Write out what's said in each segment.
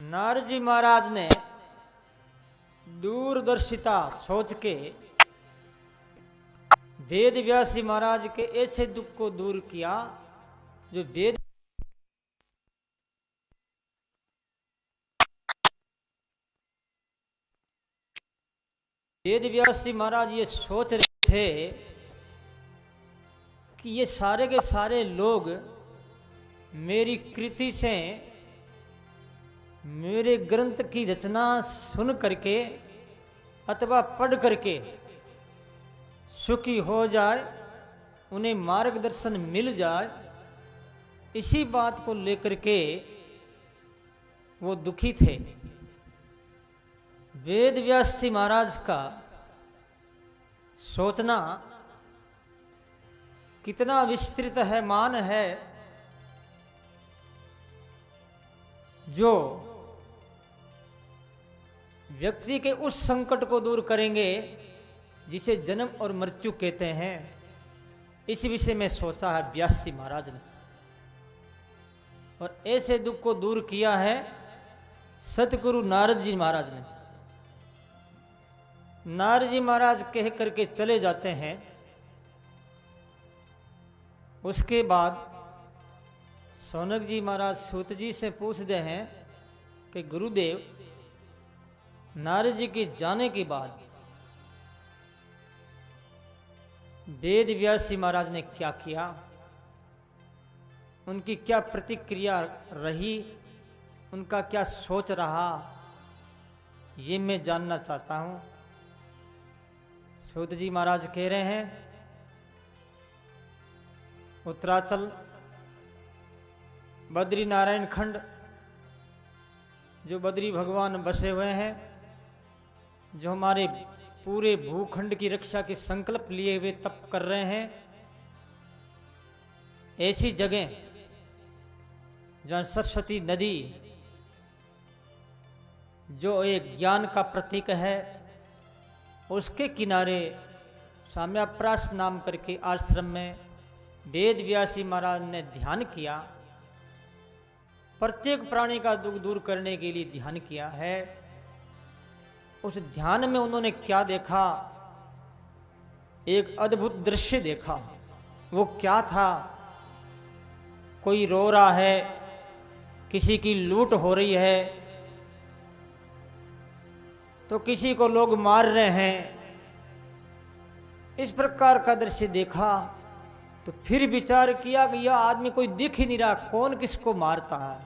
नारद जी महाराज ने दूरदर्शिता सोच के वेद व्यास जी महाराज के ऐसे दुख को दूर किया जो वेद व्यास जी महाराज ये सोच रहे थे कि ये सारे के सारे लोग मेरी कृति से मेरे ग्रंथ की रचना सुन करके अथवा पढ़ करके सुखी हो जाए, उन्हें मार्गदर्शन मिल जाए, इसी बात को लेकर के वो दुखी थे। वेद व्यास जी महाराज का सोचना कितना विस्तृत है, मान है, जो व्यक्ति के उस संकट को दूर करेंगे जिसे जन्म और मृत्यु कहते हैं। इस विषय में सोचा है व्यास जी महाराज ने, और ऐसे दुख को दूर किया है सतगुरु नारद जी महाराज ने। नारद जी महाराज कह करके चले जाते हैं। उसके बाद सौनक जी महाराज सूत जी से पूछते हैं कि गुरुदेव, नारद जी के जाने के बाद वेद व्यास जी महाराज ने क्या किया, उनकी क्या प्रतिक्रिया रही, उनका क्या सोच रहा, ये मैं जानना चाहता हूं। सूत जी महाराज कह रहे हैं, उत्तराचल बद्री नारायण खंड जो बद्री भगवान बसे हुए हैं, जो हमारे पूरे भूखंड की रक्षा के संकल्प लिए हुए तप कर रहे हैं, ऐसी जगह जहां सरस्वती नदी जो एक ज्ञान का प्रतीक है, उसके किनारे साम्याप्रास नाम करके आश्रम में वेद व्यास जी महाराज ने ध्यान किया। प्रत्येक प्राणी का दुख दूर करने के लिए ध्यान किया है। उस ध्यान में उन्होंने क्या देखा, एक अद्भुत दृश्य देखा। वो क्या था? कोई रो रहा है, किसी की लूट हो रही है, तो किसी को लोग मार रहे हैं। इस प्रकार का दृश्य देखा तो फिर विचार किया कि यह आदमी कोई दिख ही नहीं रहा, कौन किसको मारता है।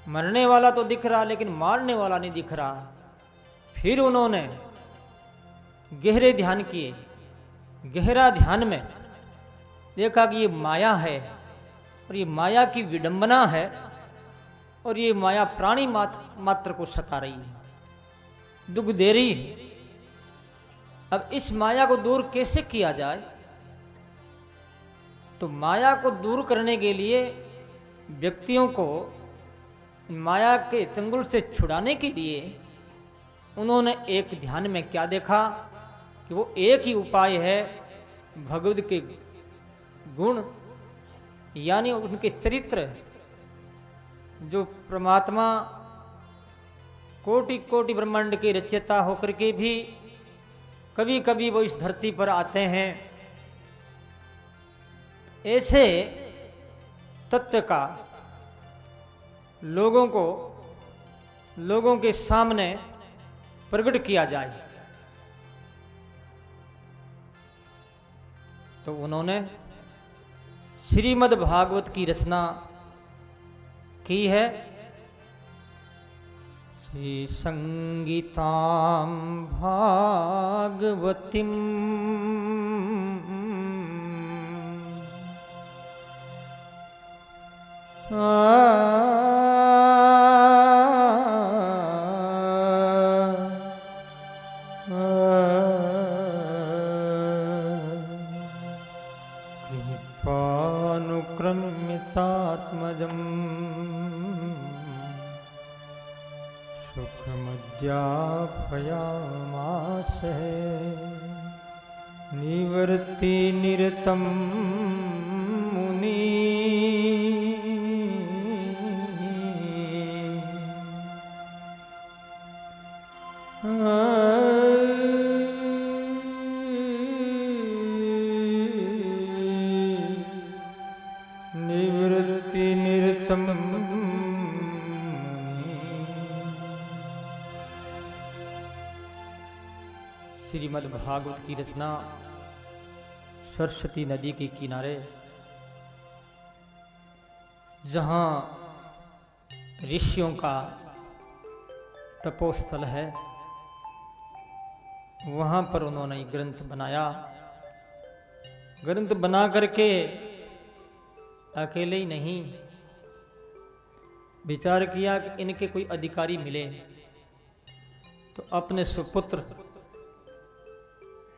मरने वाला तो दिख रहा लेकिन मारने वाला नहीं दिख रहा। फिर उन्होंने गहरे ध्यान किए। गहरा ध्यान में देखा कि ये माया है और ये माया की विडंबना है और ये माया प्राणी मात्र को सता रही है, दुख दे रही है। अब इस माया को दूर कैसे किया जाए? तो माया को दूर करने के लिए व्यक्तियों को माया के चंगुल से छुड़ाने के लिए उन्होंने एक ध्यान में क्या देखा कि वो एक ही उपाय है, भगवद के गुण यानी उनके चरित्र, जो परमात्मा कोटि कोटि ब्रह्मांड के रचयिता होकर के भी कभी कभी वो इस धरती पर आते हैं। ऐसे तत्व का लोगों के सामने प्रकट किया जाए। तो उन्होंने श्रीमद् भागवत की रचना की है। श्री संगीतां भागवतीं कृपानुक्रमितात्मजम् सुखमध्यापयामास निवर्ति निरतं मुनि निवृत्ति निरतम श्रीमद् भागवत की रचना सरस्वती नदी के किनारे, जहाँ ऋषियों का तपोस्थल है, वहाँ पर उन्होंने ग्रंथ बनाया। ग्रंथ बना करके अकेले ही नहीं, विचार किया कि इनके कोई अधिकारी मिले तो अपने सुपुत्र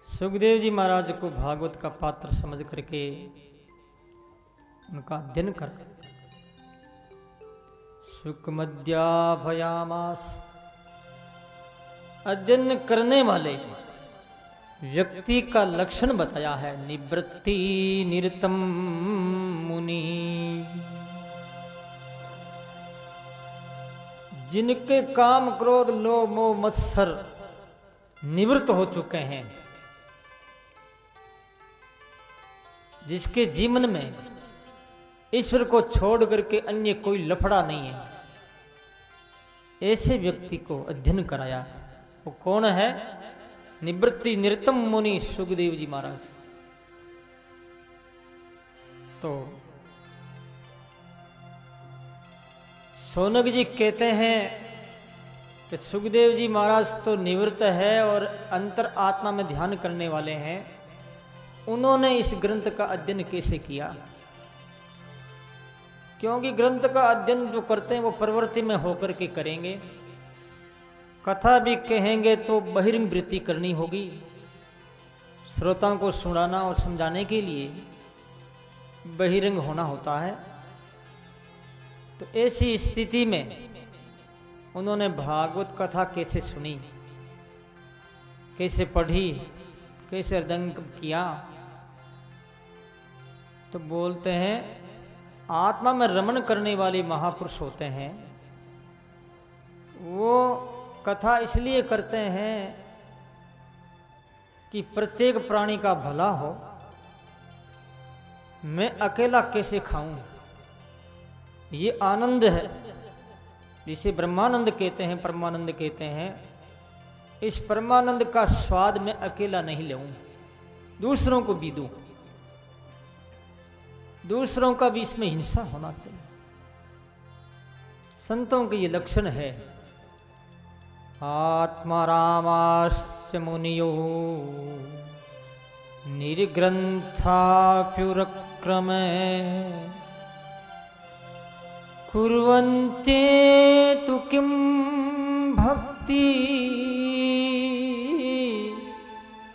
सुखदेव जी महाराज को भागवत का पात्र समझ करके उनका अध्ययन कर सुखमध्याभयामास। अध्ययन करने वाले व्यक्ति का लक्षण बताया है, निवृत्ति निरतम मुनि। जिनके काम क्रोध लोभ मोह मत्सर निवृत्त हो चुके हैं, जिसके जीवन में ईश्वर को छोड़ करके अन्य कोई लफड़ा नहीं है, ऐसे व्यक्ति को अध्ययन कराया। वो कौन है? निवृत्ति निरतम मुनि सुखदेव जी महाराज। तो शौनक जी कहते हैं कि सुखदेव जी महाराज तो निवृत्त है और अंतर आत्मा में ध्यान करने वाले हैं। उन्होंने इस ग्रंथ का अध्ययन कैसे किया? क्योंकि ग्रंथ का अध्ययन जो करते हैं वो प्रवृत्ति में होकर के करेंगे। कथा भी कहेंगे तो बहिर्मुख वृत्ति करनी होगी, श्रोताओं को सुनाना और समझाने के लिए बहिरंग होना होता है। तो ऐसी स्थिति में उन्होंने भागवत कथा कैसे सुनी, कैसे पढ़ी, कैसे हृदयंग किया? तो बोलते हैं आत्मा में रमण करने वाले महापुरुष होते हैं, वो कथा इसलिए करते हैं कि प्रत्येक प्राणी का भला हो। मैं अकेला कैसे खाऊं, ये आनंद है जिसे ब्रह्मानंद कहते हैं, परमानंद कहते हैं। इस परमानंद का स्वाद मैं अकेला नहीं लूं, दूसरों को भी दूं। दूसरों का भी इसमें हिंसा होना चाहिए। संतों के ये लक्षण है। आत्मा रामास्य मुनियो निर्ग्रंथाप्युरक्रमे कुर्वन्ते तु किं भक्ति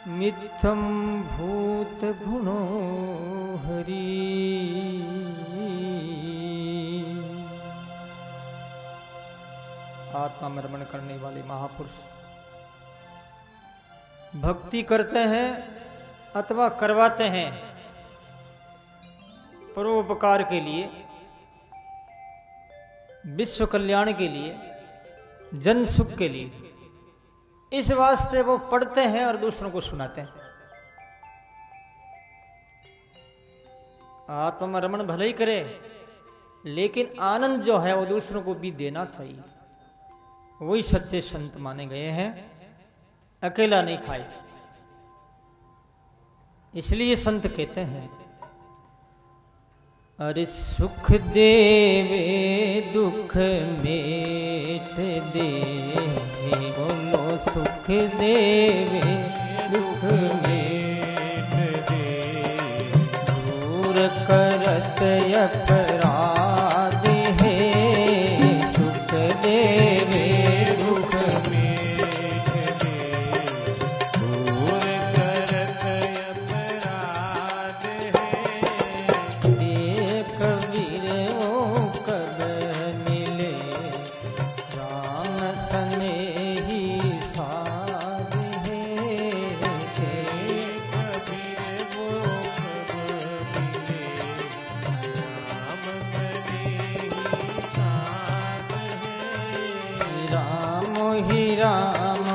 मिथ्यं भूत गुणो हरि। आत्मा में रमण करने वाले महापुरुष भक्ति करते हैं अथवा करवाते हैं परोपकार के लिए, विश्व कल्याण के लिए, जन सुख के लिए। इस वास्ते वो पढ़ते हैं और दूसरों को सुनाते हैं। आत्मा में रमण भले ही करे, लेकिन आनंद जो है वो दूसरों को भी देना चाहिए। वही सच्चे संत माने गए हैं, अकेला नहीं खाए। इसलिए संत कहते हैं अरे सुख देवे दुख मेट दे, बोलो सुख देवे दुख मेट दे, दूर करत अपराध है, सुख देवे दुख मेट दे, दूर करत अपराध है। कबीर ओ कब मिले राम सने ही साध है, कबीर वो कब मिले राम सने ही साध है। राम ही राम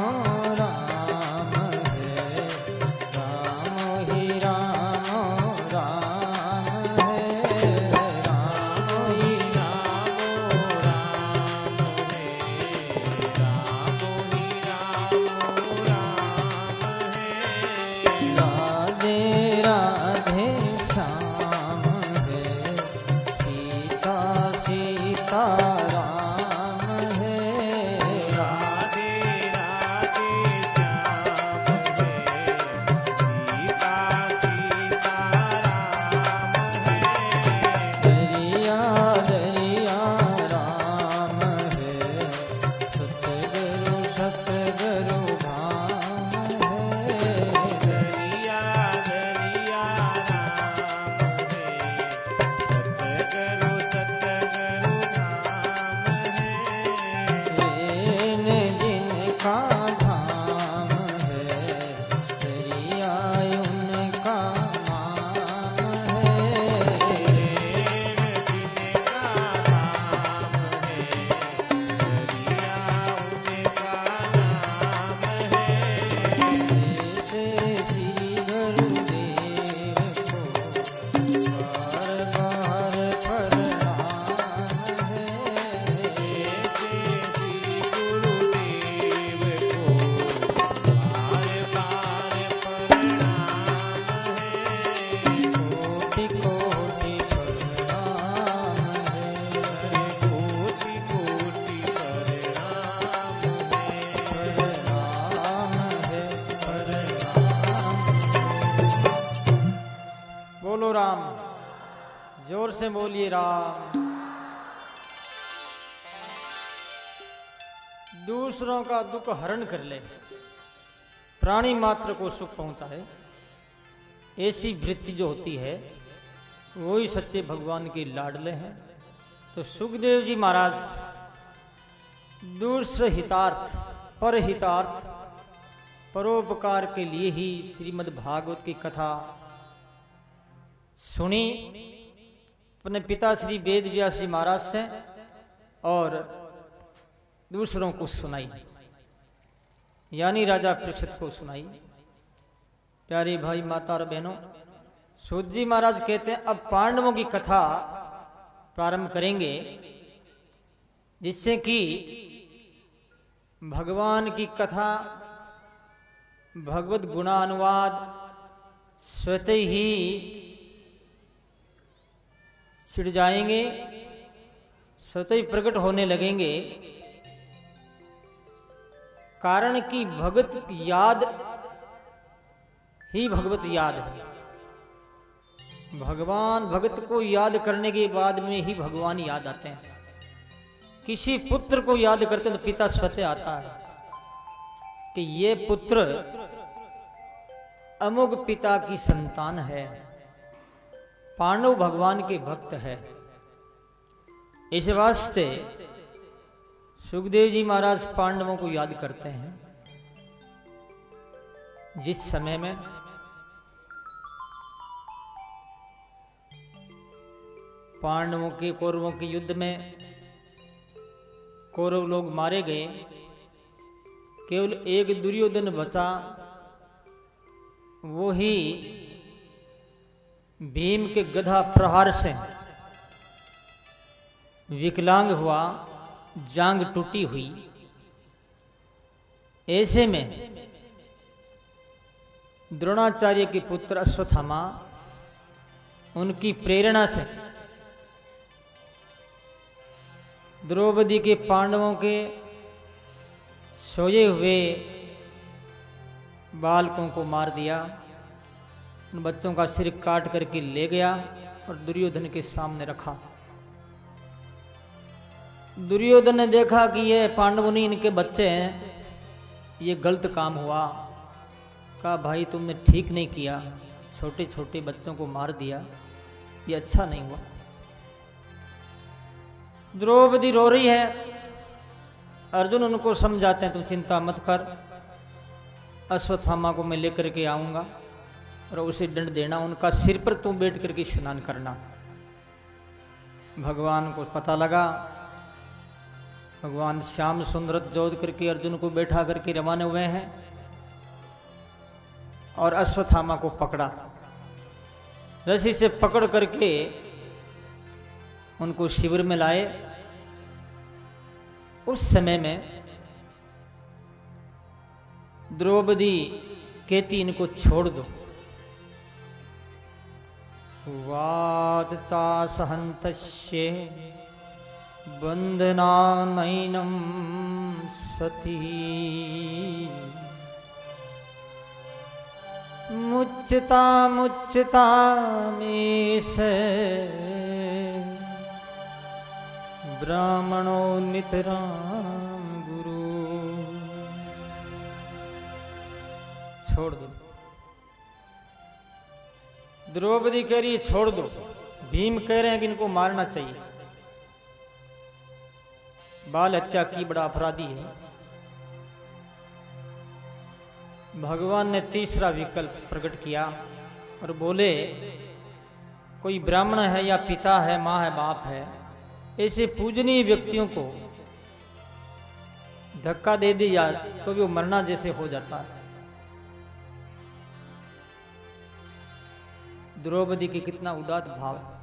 से बोलिए राम। दूसरों का दुख हरण कर ले, प्राणी मात्र को सुख पहुंचाए, ऐसी वृत्ति जो होती है वही सच्चे भगवान के लाडले हैं। तो सुखदेव जी महाराज दूसरे हितार्थ, परहितार्थ, परोपकार के लिए ही श्रीमद् भागवत की कथा सुनी अपने पिता श्री वेद व्यास जी महाराज से और दूसरों को सुनाई, यानी राजा परीक्षित को सुनाई। प्यारे भाई माता और बहनों, सूत जी महाराज कहते हैं अब पांडवों की कथा प्रारंभ करेंगे, जिससे कि भगवान की कथा, भगवत गुणानुवाद स्वतः ही छिड़ जाएंगे, स्वतः ही प्रकट होने लगेंगे। कारण कि भगत याद ही भगवत याद है। भगवान भगत को याद करने के बाद में ही भगवान याद आते हैं। किसी पुत्र को याद करते हैं तो पिता स्वतः आता है कि ये पुत्र अमोघ पिता की संतान है, पांडव भगवान के भक्त है। इस वास्ते सुखदेव जी महाराज पांडवों को याद करते हैं। जिस समय में पांडवों के कौरवों के युद्ध में कौरव लोग मारे गए, केवल एक दुर्योधन बचा, वो ही भीम के गधा प्रहार से विकलांग हुआ, जांग टूटी हुई। ऐसे में द्रोणाचार्य के पुत्र अश्वत्थामा उनकी प्रेरणा से द्रौपदी के पांडवों के सोए हुए बालकों को मार दिया, उन बच्चों का सिर काट करके ले गया और दुर्योधन के सामने रखा। दुर्योधन ने देखा कि ये पांडवों नहीं, इनके बच्चे हैं, ये गलत काम हुआ। कहा भाई तुमने ठीक नहीं किया, छोटे छोटे बच्चों को मार दिया, ये अच्छा नहीं हुआ। द्रौपदी रो रही है, अर्जुन उनको समझाते हैं तुम चिंता मत कर, अश्वत्थामा को मैं लेकर के आऊंगा और उसे दंड देना, उनका सिर पर तुम बैठ करके स्नान करना। भगवान को पता लगा, भगवान श्याम सुंदर जोत करके अर्जुन को बैठा करके रवाना हुए हैं और अश्वत्थामा को पकड़ा, रस्सी से पकड़ करके उनको शिविर में लाए। उस समय में द्रौपदी कहती इनको छोड़ दो। वाचा सहंतस्य बंधना नैनम सती मुच्यता मुच्यता में से ब्राह्मणो नितराम गुरु। छोड़ दो। द्रौपदी कह रही है छोड़ दो, भीम कह रहे हैं कि इनको मारना चाहिए, बाल हत्या की बड़ा अपराधी है। भगवान ने तीसरा विकल्प प्रकट किया और बोले कोई ब्राह्मण है या पिता है, माँ है, बाप है, ऐसे पूजनीय व्यक्तियों को धक्का दे दिया तो भी वो मरना जैसे हो जाता है। द्रौपदी की कितना उदात्त भाव है।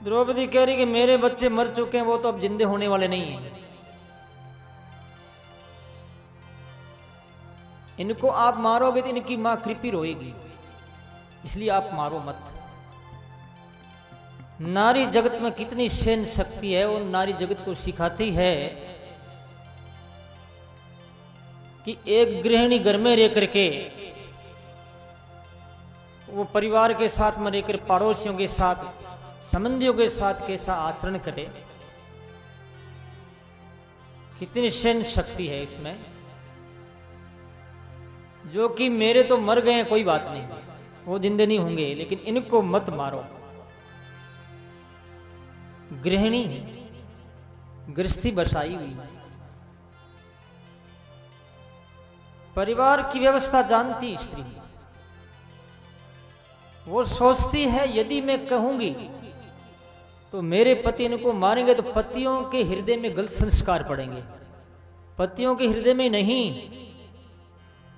द्रौपदी कह रही कि मेरे बच्चे मर चुके हैं, वो तो अब जिंदे होने वाले नहीं हैं, इनको आप मारोगे तो इनकी मां कृपी रोएगी, इसलिए आप मारो मत। नारी जगत में कितनी सहन शक्ति है, वो नारी जगत को सिखाती है कि एक गृहिणी घर में रह करके वो परिवार के साथ में रहकर, पड़ोसियों के साथ संबंधियों के साथ कैसा आचरण करे, कितनी सहन शक्ति है इसमें। जो कि मेरे तो मर गए कोई बात नहीं, वो जिंदे नहीं होंगे, लेकिन इनको मत मारो। गृहिणी गृहस्थी बसाई हुई, परिवार की व्यवस्था जानती स्त्री, वो सोचती है यदि मैं कहूंगी तो मेरे पति इनको मारेंगे तो पतियों के हृदय में गलत संस्कार पड़ेंगे। पतियों के हृदय में नहीं,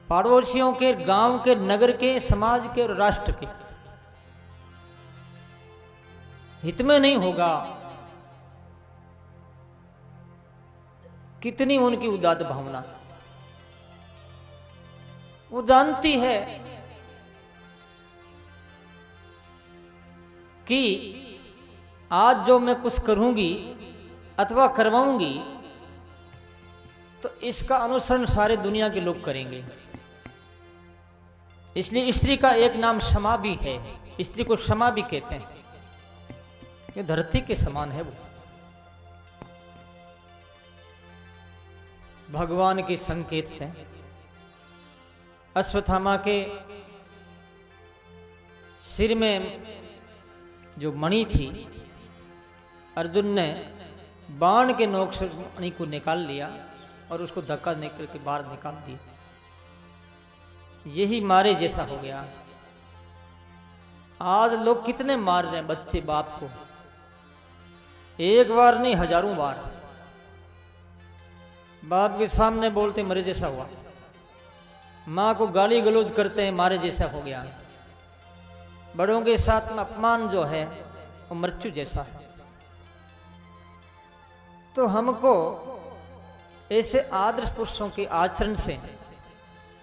पड़ोसियों के, गांव के, नगर के, समाज के और राष्ट्र के हित में नहीं होगा। कितनी उनकी उदात्त भावना, वो जानती है कि आज जो मैं कुछ करूंगी अथवा करवाऊंगी तो इसका अनुसरण सारे दुनिया के लोग करेंगे। इसलिए स्त्री का एक नाम क्षमा भी है, स्त्री को क्षमा भी कहते हैं। ये धरती के समान है वो। भगवान के संकेत से अश्वत्थामा के सिर में जो मणि थी, अर्जुन ने बाण के नोक से मणि को निकाल लिया और उसको धक्का निकल के बाहर निकाल दिया। यही मारे जैसा हो गया। आज लोग कितने मार रहे हैं बच्चे बाप को, एक बार नहीं हजारों बार। बाप के सामने बोलते मरे जैसा हुआ, माँ को गाली गलौज करते हैं मारे जैसा हो गया। बड़ों के साथ में अपमान जो है वो मृत्यु जैसा है। तो हमको ऐसे आदर्श पुरुषों के आचरण से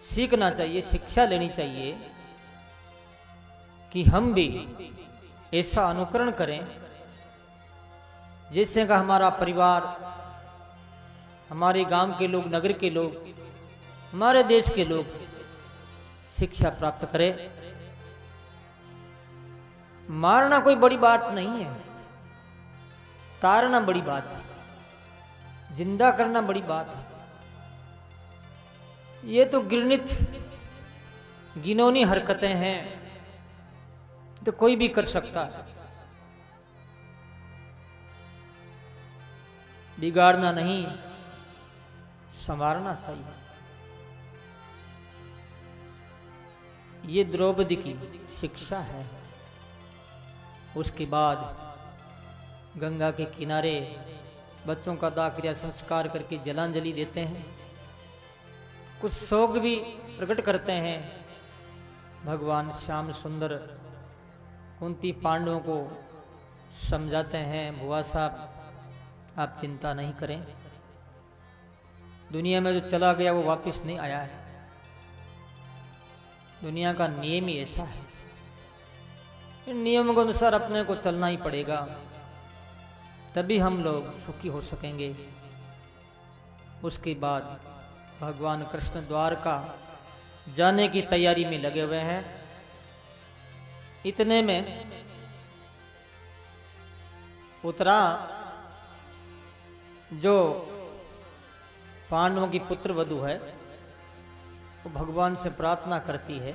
सीखना चाहिए, शिक्षा लेनी चाहिए कि हम भी ऐसा अनुकरण करें जिससे का हमारा परिवार, हमारे गांव के लोग, नगर के लोग, हमारे देश के लोग शिक्षा प्राप्त करें। मारना कोई बड़ी बात नहीं है, तारना बड़ी बात है, जिंदा करना बड़ी बात है। ये तो घृणित घिनौनी हरकतें हैं, तो कोई भी कर सकता है। बिगाड़ना नहीं, संवारना चाहिए। ये द्रौपदी की शिक्षा है। उसके बाद गंगा के किनारे बच्चों का दाह क्रिया संस्कार करके जलांजलि देते हैं, कुछ शोक भी प्रकट करते हैं। भगवान श्याम सुंदर कुंती पांडवों को समझाते हैं, बुआ साहब आप चिंता नहीं करें, दुनिया में जो चला गया वो वापस नहीं आया है। दुनिया का नियम ही ऐसा है, इन नियमों के अनुसार अपने को चलना ही पड़ेगा, तभी हम लोग सुखी हो सकेंगे। उसके बाद भगवान कृष्ण द्वारका जाने की तैयारी में लगे हुए हैं। इतने में उत्तरा जो पांडवों की पुत्र वधू है वो भगवान से प्रार्थना करती है,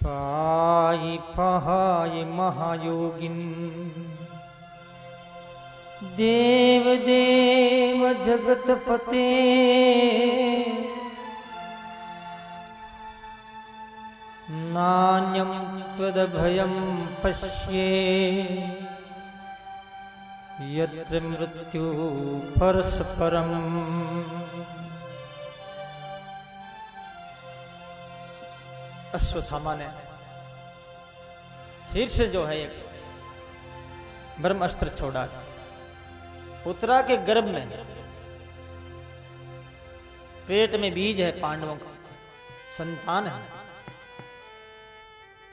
पाई पहाय महायोगिन देव देव जगतपते नान्यं त्वदभयं पश्ये यत्र मृत्यु परस्परम्। अश्वत्थामा ने फिर से जो है एक ब्रह्मास्त्र छोड़ा। उत्तरा के गर्भ में, पेट में बीज है, पांडवों का संतान है।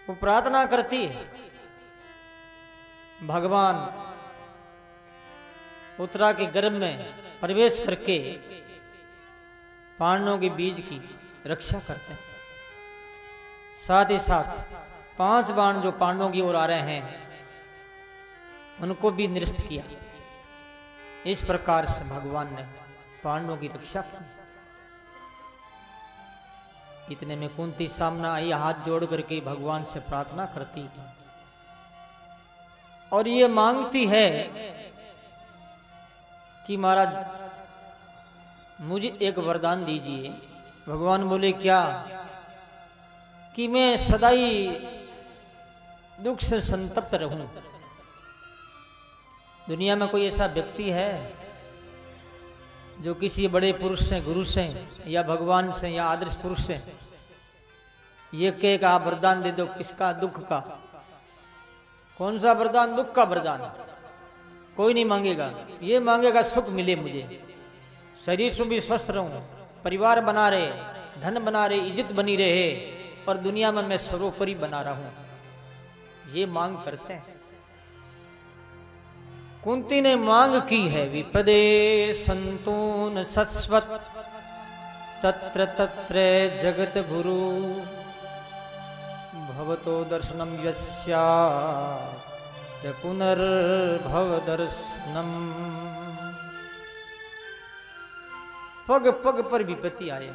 वो प्रार्थना करती है, भगवान उत्तरा के गर्भ में प्रवेश करके पांडवों के बीज की रक्षा करते हैं, साथ ही साथ 5 बाण जो पांडवों की ओर आ रहे हैं उनको भी निरस्त किया। इस प्रकार से भगवान ने पांडवों की रक्षा की। इतने में कुंती सामने आई, हाथ जोड़ करके भगवान से प्रार्थना करती और ये मांगती है कि महाराज मुझे एक वरदान दीजिए। भगवान बोले क्या? कि मैं सदाई दुख से संतप्त रहूं। दुनिया में कोई ऐसा व्यक्ति है जो किसी बड़े पुरुष से, गुरु से या भगवान से या आदर्श पुरुष से ये कहे कि आप वरदान दे दो? किसका? दुख का। कौन सा वरदान? दुख का वरदान। कोई नहीं मांगेगा। ये मांगेगा सुख मिले मुझे, शरीर से भी स्वस्थ रहूं, परिवार बना रहे, धन बना रहे, इज्जत बनी रहे और दुनिया में मैं सर्वोपरि बना रहूं, ये मांग करते हैं। कुंती ने मांग की है, विपदे संतून सस्वत तत्र तत्र जगत गुरु भवतो दर्शनम यस्या पुनर्भव दर्शनम। पग पग पर विपत्ति आए।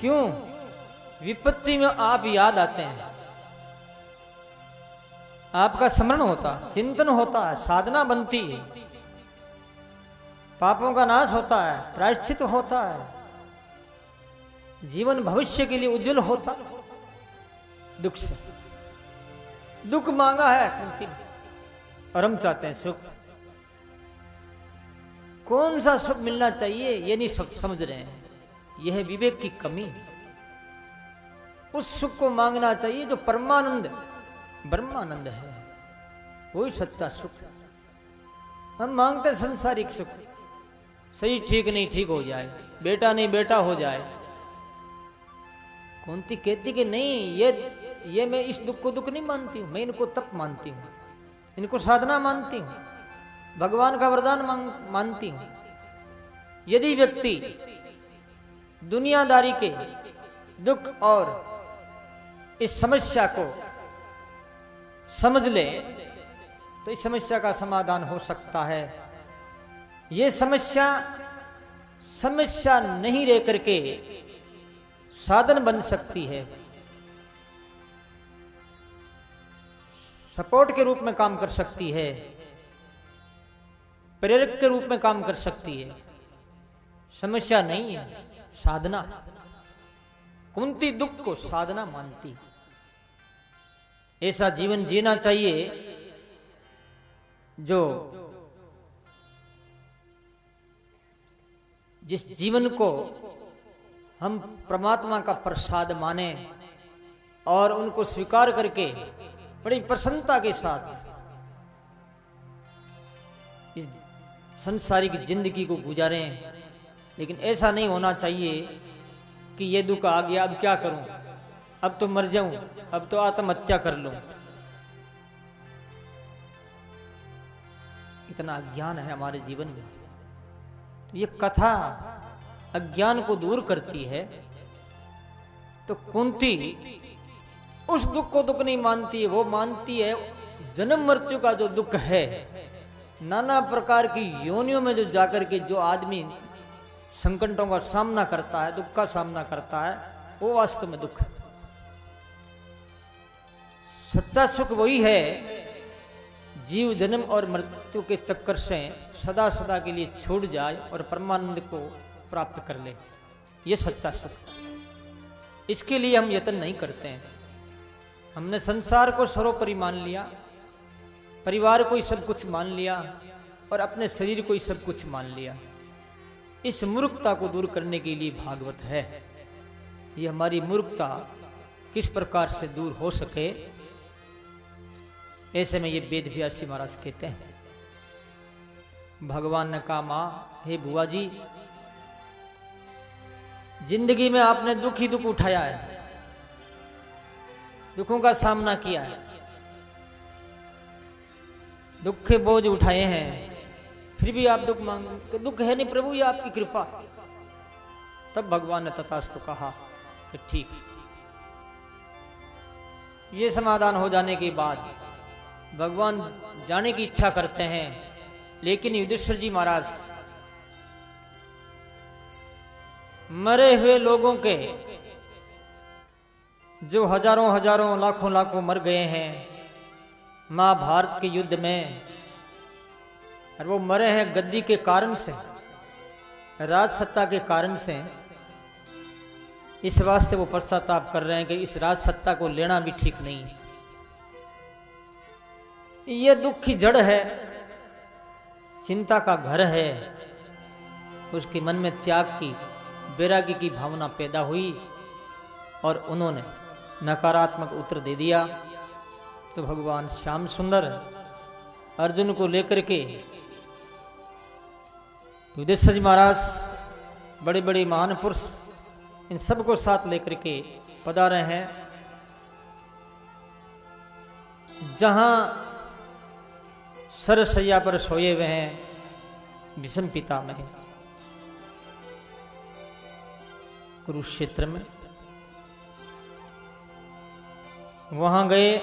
क्यों? विपत्ति में आप याद आते हैं, आपका स्मरण होता, चिंतन होता है, साधना बनती है, पापों का नाश होता है, प्रायश्चित होता है, जीवन भविष्य के लिए उज्जवल होता। दुख से दुख मांगा है कुंती ने और हम चाहते हैं सुख। कौन सा सुख मिलना चाहिए ये नहीं समझ रहे हैं। यह है विवेक की कमी। उस सुख को मांगना चाहिए जो परमानंद ब्रह्मानंद है, वही सच्चा सुख। हम मांगते संसारिक सुख, सही ठीक नहीं ठीक हो जाए, बेटा नहीं बेटा हो जाए। कुंती कहती कि नहीं, ये मैं इस दुख को दुख नहीं मानती हूं, मैं इनको तप मानती हूं, इनको साधना मानती हूं, भगवान का वरदान मानती हूं। यदि व्यक्ति दुनियादारी के दुख और इस समस्या को समझ ले तो इस समस्या का समाधान हो सकता है। ये समस्या नहीं रह करके साधन बन सकती है, सपोर्ट के रूप में काम कर सकती है, प्रेरक के रूप में काम कर सकती है। समस्या नहीं है, साधना। कुंती दुख को साधना मानती। ऐसा जीवन जीना चाहिए जो जिस जीवन को हम परमात्मा का प्रसाद माने और उनको स्वीकार करके बड़ी प्रसन्नता के साथ इस संसारिक जिंदगी को गुजारें। लेकिन ऐसा नहीं होना चाहिए कि ये दुख आ गया, अब क्या करूं, अब तो मर जाऊं, अब तो आत्महत्या कर लूं। इतना अज्ञान है हमारे जीवन में। तो ये कथा अज्ञान को दूर करती है। तो कुंती उस दुख को दुख नहीं मानती है, वो मानती है जन्म मृत्यु का जो दुख है, नाना प्रकार की योनियों में जो जाकर के जो आदमी संकटों का सामना करता है, दुख का सामना करता है, वो वास्तव में दुख है। सच्चा सुख वही है जीव जन्म और मृत्यु के चक्कर से सदा सदा के लिए छूट जाए और परमानंद को प्राप्त कर ले। ये सच्चा सुख। इसके लिए हम यत्न नहीं करते हैं। हमने संसार को सर्वोपरि मान लिया, परिवार को ही सब कुछ मान लिया और अपने शरीर को ही सब कुछ मान लिया। इस मूर्खता को दूर करने के लिए भागवत है। ये हमारी मूर्खता किस प्रकार से दूर हो सके, ऐसे में ये वेद व्यासी महाराज कहते हैं। भगवान ने कहा, मां, हे बुआ जी, जिंदगी में आपने दुख ही दुख उठाया है, दुखों का सामना किया है, दुख के बोझ उठाए हैं, फिर भी आप दुख मांग, दुख है नहीं प्रभु, ये आपकी कृपा। तब भगवान ने तथास्तु कहा कि ठीक, ये समाधान हो जाने के बाद भगवान जाने की इच्छा करते हैं, लेकिन युधिष्ठिर जी महाराज मरे हुए लोगों के, जो हजारों हजारों लाखों लाखों मर गए हैं महाभारत के युद्ध में, और वो मरे हैं गद्दी के कारण से, राज सत्ता के कारण से, इस वास्ते वो पश्चाताप कर रहे हैं कि इस राज सत्ता को लेना भी ठीक नहीं है। ये दुख की जड़ है, चिंता का घर है। उसके मन में त्याग की, वैराग्य की भावना पैदा हुई और उन्होंने नकारात्मक उत्तर दे दिया। तो भगवान श्याम सुंदर अर्जुन को लेकर के युधिष्ठिर जी महाराज, बड़े बड़े महान पुरुष, इन सबको साथ लेकर के पधारे हैं जहां सरसैया पर सोए हुए हैं भीष्म पितामह कुरुक्षेत्र में। वहां गए,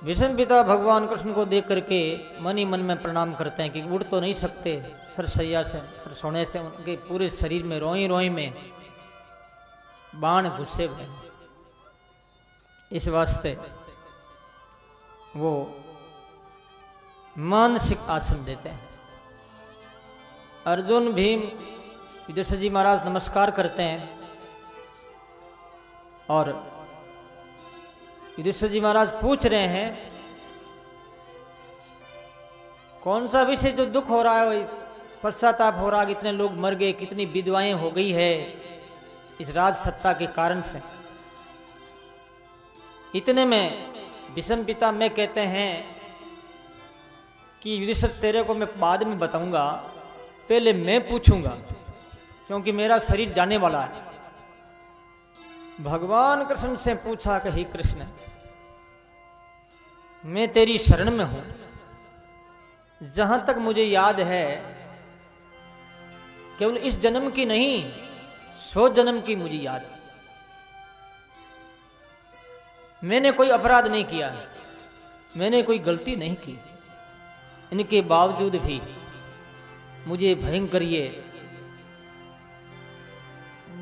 भीष्म पिता भगवान कृष्ण को देख करके मन ही मन में प्रणाम करते हैं कि उड़ तो नहीं सकते सरसैया से, पर सोने से उनके पूरे शरीर में रोई रोई में बाण घुसे हुए। इस वास्ते वो मानसिक आसन देते हैं। अर्जुन भीम युधिष्ठिर जी महाराज नमस्कार करते हैं और युधिष्ठिर जी महाराज पूछ रहे हैं कौन सा विषय जो दुख हो रहा है, पश्चाताप हो रहा है, कितने लोग मर गए, कितनी विधवाएं हो गई है इस राज सत्ता के कारण से। इतने में भीष्म पिता में कहते हैं कि युधिष्ठिर तेरे को मैं बाद में बताऊंगा, पहले मैं पूछूंगा क्योंकि मेरा शरीर जाने वाला है। भगवान कृष्ण से पूछा कि हे कृष्ण, मैं तेरी शरण में हूं। जहां तक मुझे याद है केवल इस जन्म की नहीं, 100 जन्म की मुझे याद है। मैंने कोई अपराध नहीं किया है, मैंने कोई गलती नहीं की, इनके बावजूद भी मुझे भयंकर ये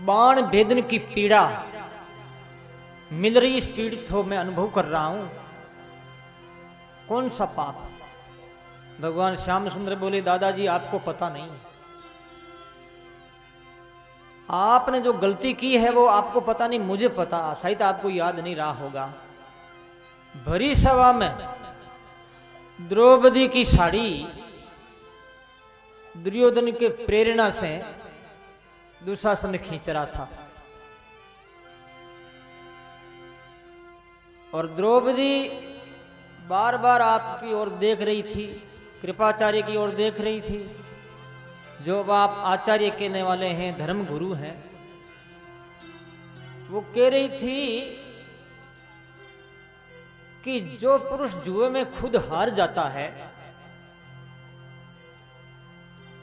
बाण भेदन की पीड़ा मिल रही। इस पीड़ित हो मैं अनुभव कर रहा हूं, कौन सा पाप। भगवान श्याम सुंदर बोले दादाजी आपको पता नहीं, आपने जो गलती की है वो आपको पता नहीं, मुझे पता, शायद आपको याद नहीं रहा होगा। भरी सभा में द्रौपदी की साड़ी दुर्योधन के प्रेरणा से दुशासन खींच रहा था और द्रौपदी बार बार आपकी ओर देख रही थी, कृपाचार्य की ओर देख रही थी, जो आप आचार्य कहने वाले हैं, धर्म गुरु हैं। वो कह रही थी कि जो पुरुष जुए में खुद हार जाता है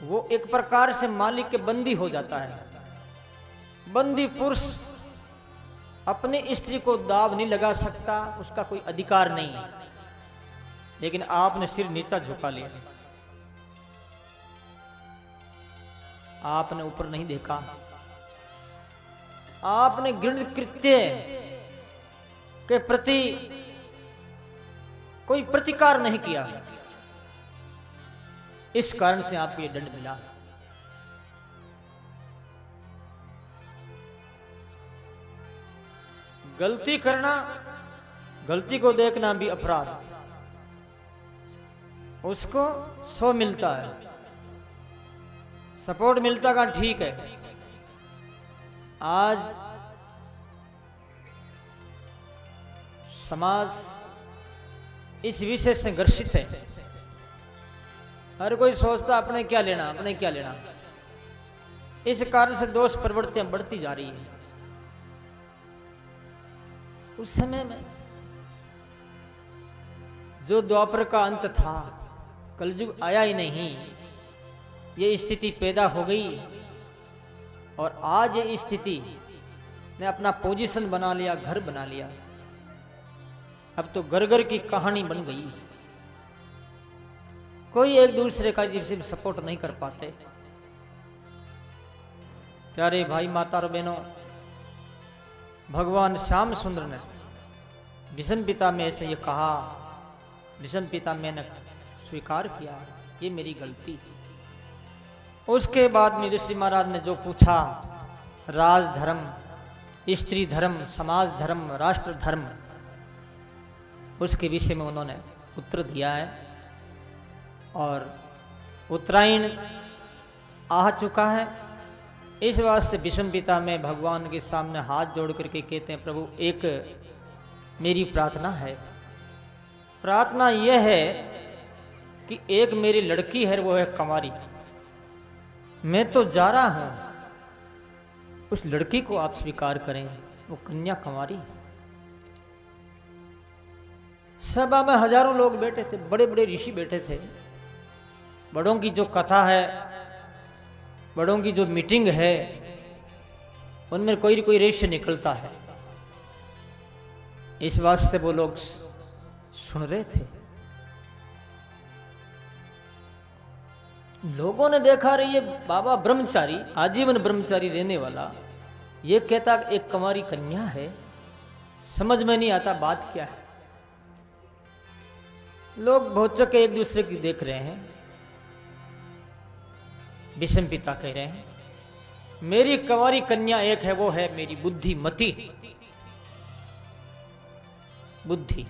वो एक प्रकार से मालिक के बंदी हो जाता है। बंदी पुरुष अपनी स्त्री को दाव नहीं लगा सकता, उसका कोई अधिकार नहीं है। लेकिन आपने सिर नीचा झुका लिया, आपने ऊपर नहीं देखा, आपने घृणित कृत्य के प्रति कोई प्रतिकार नहीं किया। इस कारण से आपको यह दंड मिला। गलती करना, गलती को देखना भी अपराध, उसको 100 मिलता है, सपोर्ट मिलता का ठीक है। आज समाज इस विषय से ग्रसित है। हर कोई सोचता अपने क्या लेना, अपने क्या लेना। इस कारण से दोष प्रवृत्तियां बढ़ती जा रही है। उस समय में जो द्वापर का अंत था, कलयुग आया ही नहीं, ये स्थिति पैदा हो गई और आज ये स्थिति ने अपना पोजीशन बना लिया, घर बना लिया। अब तो घर घर की कहानी बन गई। कोई एक दूसरे का जिससे सपोर्ट नहीं कर पाते। प्यारे भाई माता और बहनों, भगवान श्याम सुंदर ने भीष्म पिता में से ये कहा, भीष्म पिता मैंने स्वीकार किया, ये मेरी गलती। उसके बाद युधिष्ठिर महाराज ने जो पूछा, राज धर्म, स्त्री धर्म, समाज धर्म, राष्ट्र धर्म, उसके विषय में उन्होंने उत्तर दिया है। और उत्तरायण आ चुका है, इस वास्ते भीष्म पिता में भगवान के सामने हाथ जोड़ करके कहते हैं, प्रभु एक मेरी प्रार्थना है। प्रार्थना यह है कि एक मेरी लड़की है, वो है कंवारी, मैं तो जा रहा हूं, उस लड़की को आप स्वीकार करें, वो कन्या कंवारी। सभा में हजारों लोग बैठे थे, बड़े बड़े ऋषि बैठे थे। बड़ों की जो कथा है, बड़ों की जो मीटिंग है, उनमें कोई न कोई रहस्य निकलता है। इस वास्ते वो लोग सुन रहे थे। लोगों ने देखा, रही ये बाबा ब्रह्मचारी, आजीवन ब्रह्मचारी रहने वाला, ये कहता एक कंवारी कन्या है, समझ में नहीं आता बात क्या है। लोग भौचक एक दूसरे की देख रहे हैं। भीष्म पिता कह रहे हैं, मेरी कंवारी कन्या एक है, वो है मेरी बुद्धिमती। बुद्धि,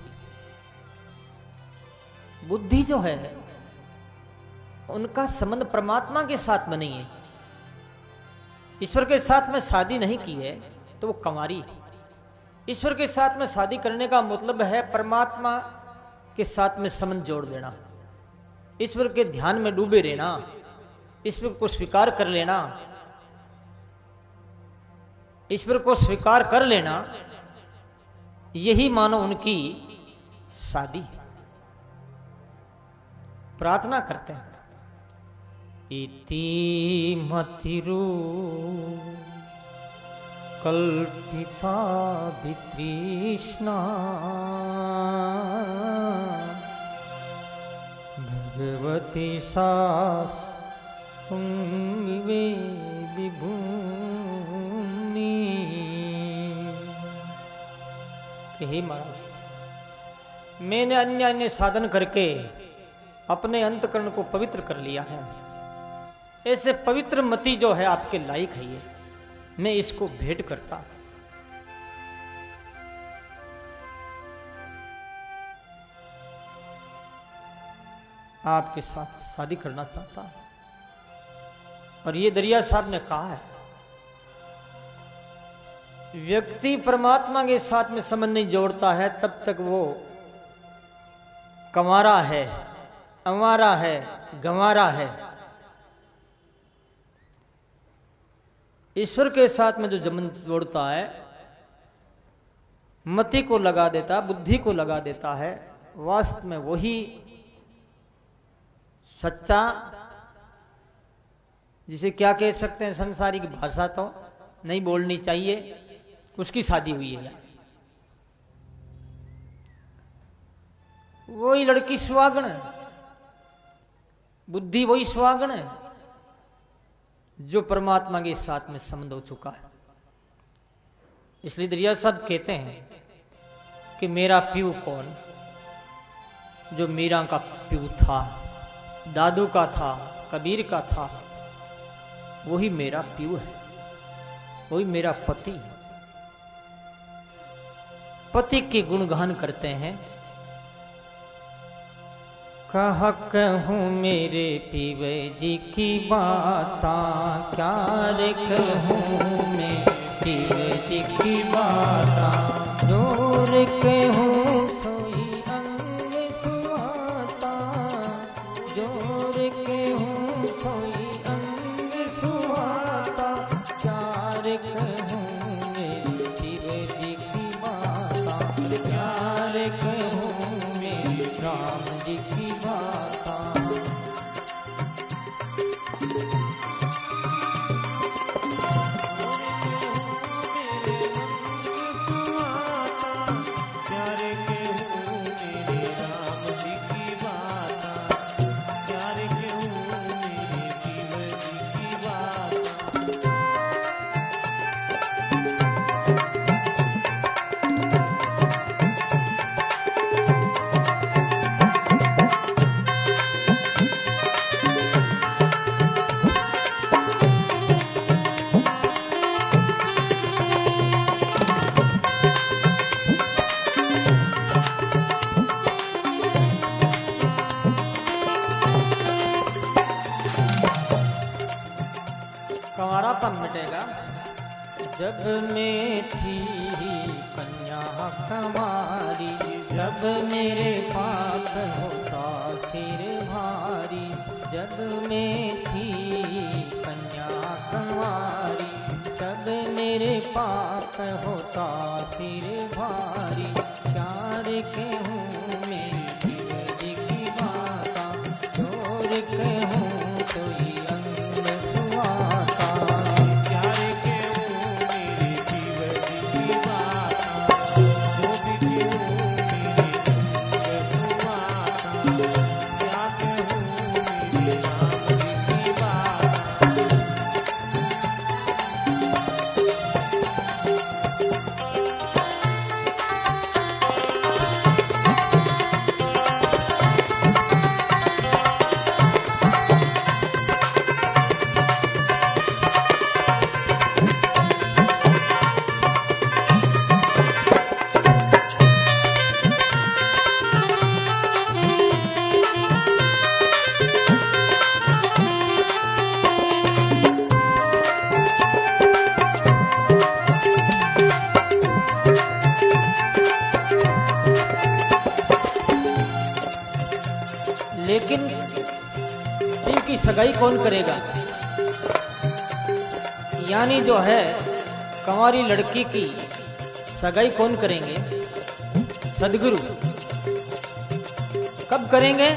बुद्धि जो है उनका संबंध परमात्मा के साथ में नहीं है, ईश्वर के साथ में शादी नहीं की है, तो वो कंवारी। ईश्वर के साथ में शादी करने का मतलब है परमात्मा के साथ में संबंध जोड़ देना, ईश्वर के ध्यान में डूबे रहना, ईश्वर को स्वीकार कर लेना। ईश्वर को स्वीकार कर लेना, यही मानो उनकी शादी। प्रार्थना करते हैं, इति मतिरु कल्पिता वितृष्णा भगवती सास विभूमि। हे महाराज, मैंने अन्य अन्य साधन करके अपने अंतकरण को पवित्र कर लिया है। ऐसे पवित्र मति जो है आपके लायक है, ये मैं इसको भेंट करता। आपके साथ शादी करना चाहता हूं। और ये दरिया साहब ने कहा है, व्यक्ति परमात्मा के साथ में संबंध नहीं जोड़ता है तब तक वो कंवारा है, अंवारा है, गंवारा है। ईश्वर के साथ में जो संबंध जोड़ता है, मति को लगा देता, बुद्धि को लगा देता है, वास्तव में वही सच्चा, जिसे क्या कह सकते हैं, संसारी की भाषा तो नहीं बोलनी चाहिए, उसकी शादी हुई है। वही लड़की सुहागण है, बुद्धि वही सुहागण है जो परमात्मा के साथ में संबंध हो चुका है। इसलिए दरिया साहब कहते हैं कि मेरा प्यू कौन, जो मीरा का प्यू था, दादू का था, कबीर का था, वही मेरा प्यू है, वही मेरा पति है। पति के गुणगान करते हैं, कहा कहूँ मेरे पीवे जी की बाता, क्या रे कहूँ मैं पीवे जी की बाता, जोर कहूँ सोई अंग सुहाता, जोर कहूँ सोई अंग सुहाता, क्या रे कहूँ मेरे पीवे जी की बाता, क्या रे कहूँ मेरे राम जी की बाता। प्यारे कंवारापन मिटेगा। जब मैं थी कन्या कमारी, जब मेरे पाप होता सिर भारी। जब मैं थी कन्या कमारी, जब मेरे पाप होता सिर भारी। प्यार के हूँ मैं जीवजी की माता, चोर के हूँ कोई अंग सुहाता। प्यार के हूँ मेरे जीवजी की माता, जो भी के हूँ मेरे अंग सुहाता। प्यार के हूँ मेरे राम जी की माता। लेकिन इनकी सगाई कौन करेगा? यानी जो है कंवारी लड़की की सगाई कौन करेंगे? सदगुरु। कब करेंगे?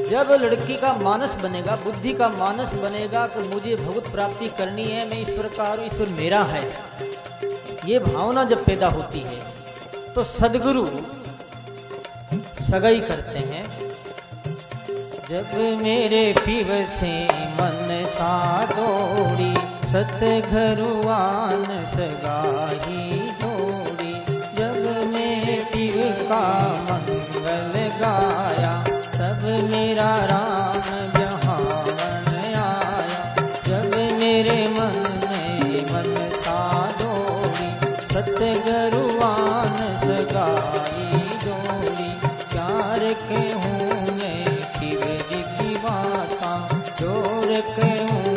जब लड़की का मानस बनेगा, बुद्धि का मानस बनेगा कि मुझे भगवत प्राप्ति करनी है, मैं ईश्वर का हूं, ईश्वर मेरा है, ये भावना जब पैदा होती है तो सदगुरु सगाई करते हैं। जब मेरे पीव से मन सा दौड़ी, सतघरुआन सगाही जोड़ी। जब मेरे पीव का मंगल गाया, तब मेरा राम जहान आया। जब मेरे मन में मन सा दौड़ी, सतघरुआन सगाही जोड़ी। प्यार के हूँ मैं शिव जी की माता, चोर के हूँ